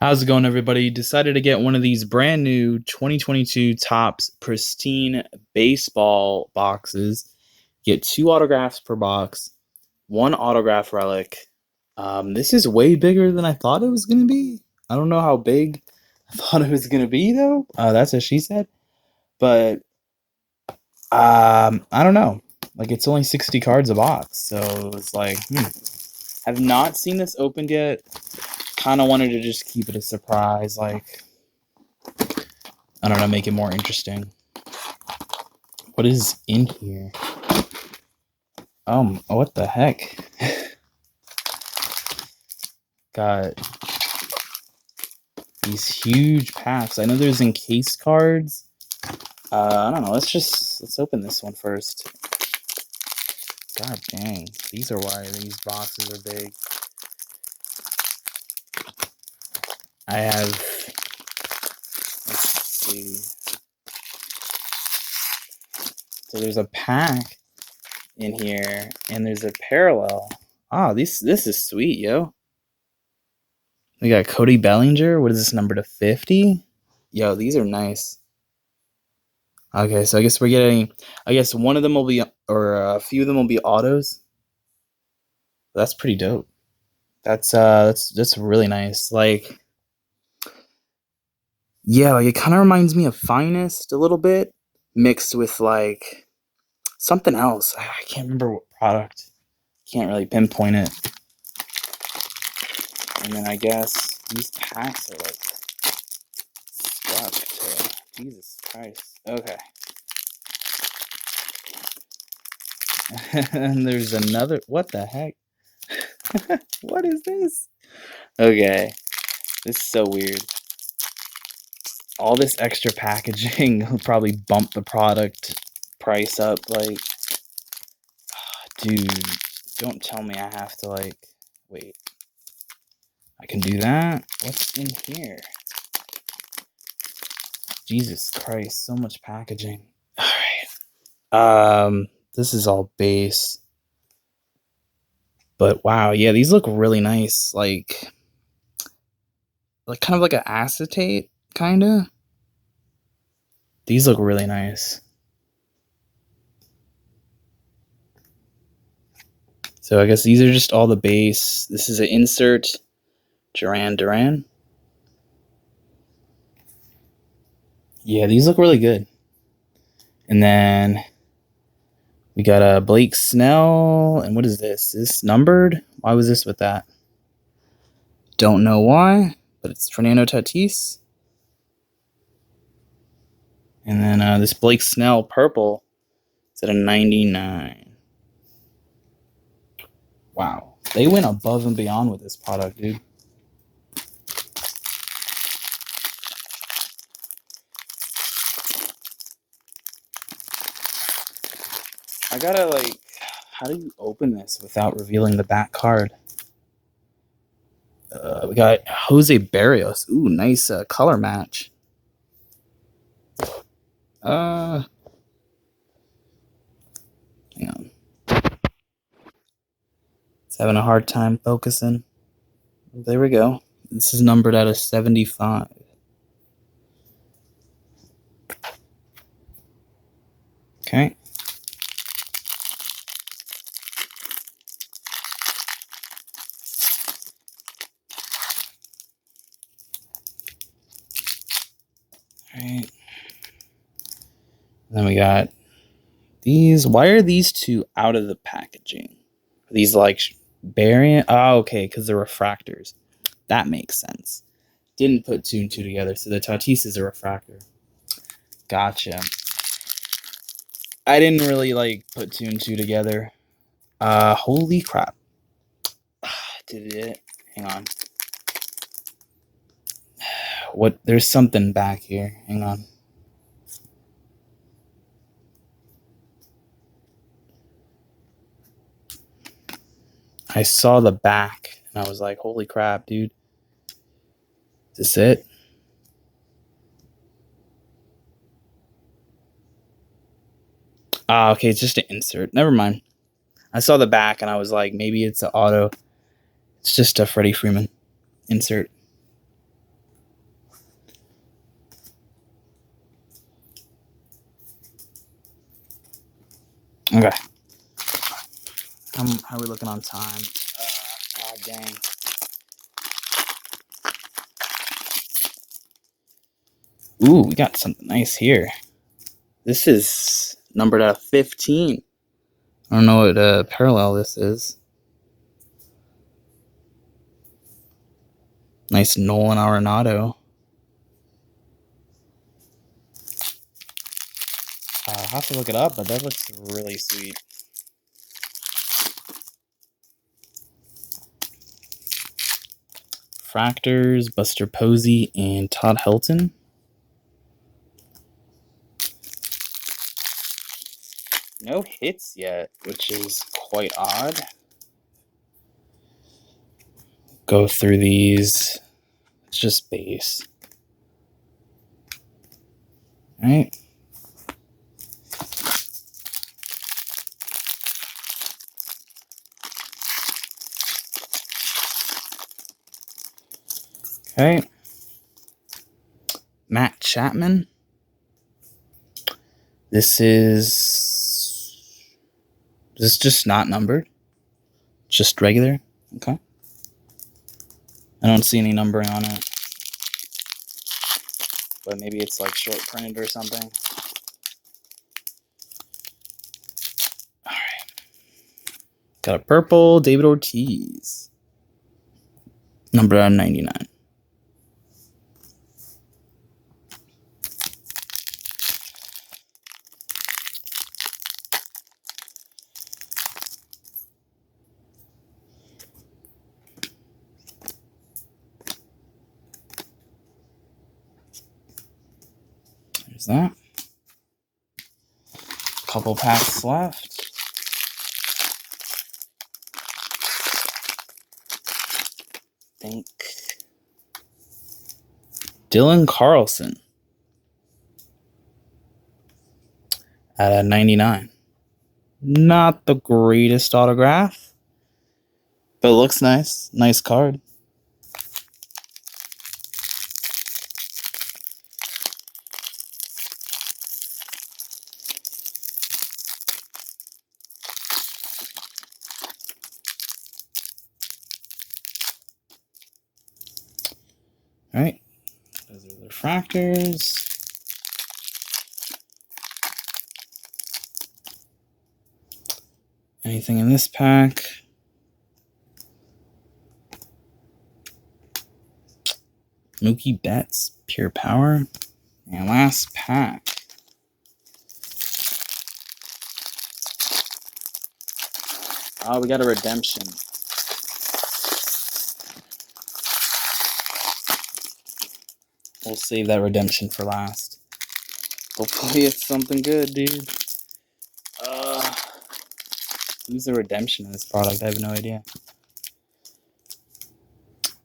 How's it going, everybody? Decided to get one of these brand new 2022 Topps Pristine baseball boxes. Get 2 autographs per box, 1 autograph relic. This is way bigger than I thought it was going to be. I don't know how big I thought it was going to be, though. That's what she said. But I don't know. Like, it's only 60 cards a box. So it's like, I've not seen this opened yet. Kind of wanted to just keep it a surprise. Like, I don't know, make it more interesting. What is in here? What the heck? Got these huge packs. I know there's encased cards. I don't know. Let's open this one first. God dang, these are why these boxes are big. I have. Let's see. So there's a pack in here, and there's a parallel. This is sweet, yo. We got Cody Bellinger. What is this, number to 50? Yo, these are nice. Okay, so I guess we're getting. I guess one of them will be, or a few of them will be autos. That's pretty dope. That's really nice. Like, yeah, like it kind of reminds me of Finest a little bit, mixed with like something else. I can't remember what product. Can't really pinpoint it. And then I guess these packs are like stuck to Jesus Christ. Okay. And there's another. What the heck? What is this? Okay. This is so weird. All this extra packaging will probably bump the product price up. Like, dude, don't tell me I have to, like, wait. I can do that? What's in here? Jesus Christ, so much packaging. Alright. This is all base. But wow, yeah, these look really nice. Like kind of like an acetate, kinda. These look really nice. So I guess these are just all the base. This is an insert. Duran. Yeah, these look really good. And then we got a Blake Snell. And what is this? Is this numbered? Why was this with that? Don't know why, but it's Fernando Tatis. And then this Blake Snell purple is at a 99. Wow. They went above and beyond with this product, dude. I gotta, like, how do you open this without revealing the back card? We got Jose Barrios. Ooh, nice color match. Hang on. It's having a hard time focusing. There we go. This is numbered at a 75. Okay. Alright. Then we got these. Why are these two out of the packaging? Are these like variant? Oh, okay, because they're refractors. That makes sense. Didn't put 2 and 2 together. So the Tatis is a refractor. Gotcha. I didn't really like put 2 and 2 together. Holy crap. Did it? Hang on. What? There's something back here. Hang on. I saw the back and I was like, holy crap, dude. Is this it? Okay, it's just an insert. Never mind. I saw the back and I was like, maybe it's an auto. It's just a Freddie Freeman insert. Okay. How are we looking on time? Dang. Ooh, we got something nice here. This is numbered out of 15. I don't know what parallel this is. Nice Nolan Arenado. I'll have to look it up, but that looks really sweet. Fractors, Buster Posey, and Todd Helton. No hits yet, which is quite odd. Go through these. It's just base. All right. Okay. Matt Chapman. This is just not numbered? Just regular? Okay. I don't see any numbering on it. But maybe it's like short printed or something. Alright. Got a purple David Ortiz. Number 99. There's that. Couple packs left. Think Dylan Carlson at a 99. Not the greatest autograph, but it looks nice. Nice card. All right, those are the refractors. Anything in this pack? Mookie Betts, Pure Power. And last pack. Oh, we got a redemption. We'll save that redemption for last. Hopefully it's something good, dude. Who's the redemption in this product? I have no idea.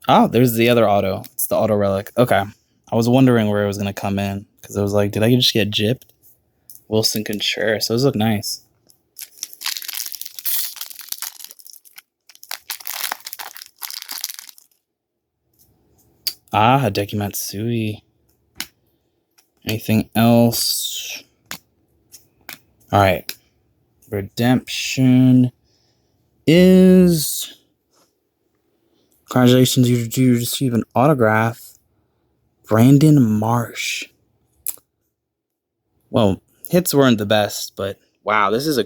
Oh, there's the other auto. It's the auto relic. Okay. I was wondering where it was going to come in. Because I was like, did I just get gypped? Wilson Contreras. Those look nice. Ah, Hideki Matsui. Anything else? All right. Redemption is... Congratulations, you receive an autograph. Brandon Marsh. Well, hits weren't the best, but wow, this is a